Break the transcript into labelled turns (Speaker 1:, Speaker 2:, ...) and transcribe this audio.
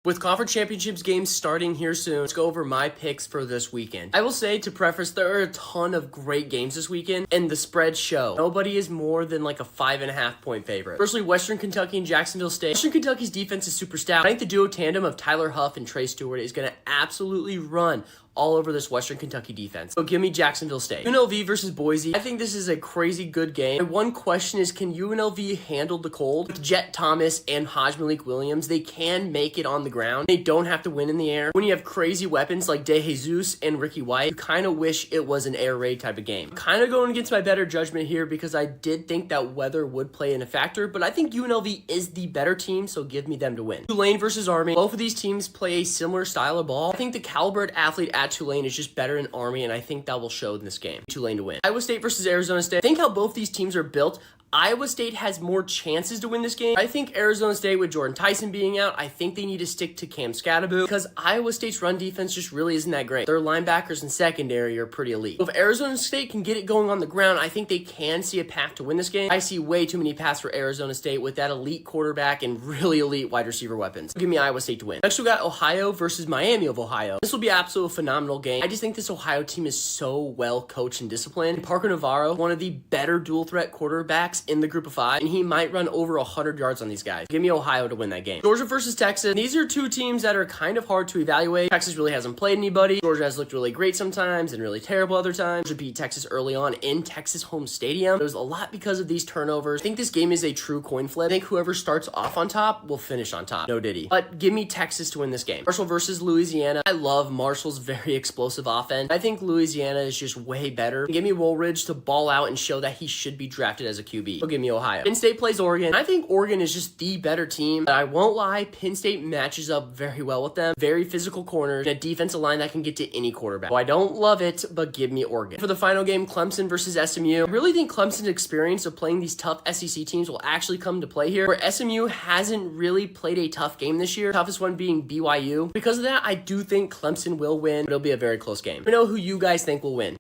Speaker 1: With conference championships games starting here soon, let's go over my picks for this weekend. I will say, to preface, there are a ton of great games this weekend, and the spreads show. Nobody is more than like a 5.5 point favorite. Firstly, Western Kentucky and Jacksonville State. Western Kentucky's defense is super stout. I think the duo tandem of Tyler Huff and Trey Stewart is going to absolutely run all over this Western Kentucky defense. So give me Jacksonville State. UNLV versus Boise. I think this is a crazy good game. My one question is, can UNLV handle the cold? With Jet Thomas and Hajj Malik Williams, they can make it on the ground. They don't have to win in the air. When you have crazy weapons like De Jesus and Ricky White, you kind of wish it was an air raid type of game. I'm kind of going against my better judgment here because I did think that weather would play in a factor, but I think UNLV is the better team, so give me them to win. Tulane versus Army. Both of these teams play a similar style of ball. I think the caliber athlete at Tulane is just better than Army, and I think that will show in this game. Tulane to win. Iowa State versus Arizona State. Think how both these teams are built. Iowa State has more chances to win this game. I think Arizona State, with Jordan Tyson being out, I think they need to stick to Cam Scatterbo because Iowa State's run defense just really isn't that great. Their linebackers and secondary are pretty elite. So if Arizona State can get it going on the ground, I think they can see a path to win this game. I see way too many paths for Arizona State with that elite quarterback and really elite wide receiver weapons. Give me Iowa State to win. Next, we got Ohio versus Miami of Ohio. This will be an absolute phenomenal game. I just think this Ohio team is so well coached and disciplined. And Parker Navarro, one of the better dual threat quarterbacks in the group of five, and he might run over 100 yards on these guys. Give me Ohio to win that game. Georgia versus Texas. These are two teams that are kind of hard to evaluate. Texas really hasn't played anybody. Georgia has looked really great sometimes and really terrible other times. Georgia beat Texas early on in Texas home stadium. It was a lot because of these turnovers. I think this game is a true coin flip. I think whoever starts off on top will finish on top. No diddy. But give me Texas to win this game. Marshall versus Louisiana. I love Marshall's very explosive offense. I think Louisiana is just way better. Give me Woolridge to ball out and show that he should be drafted as a QB. So give me Ohio. Penn State plays Oregon. I think Oregon is just the better team, but I won't lie, Penn State matches up very well with them. Very physical corners and a defensive line that can get to any quarterback. So I don't love it, but give me Oregon. For the final game, Clemson versus SMU. I really think Clemson's experience of playing these tough SEC teams will actually come to play here, where SMU hasn't really played a tough game this year. Toughest one being BYU. Because of that, I do think Clemson will win, but it'll be a very close game. Let me know who you guys think will win.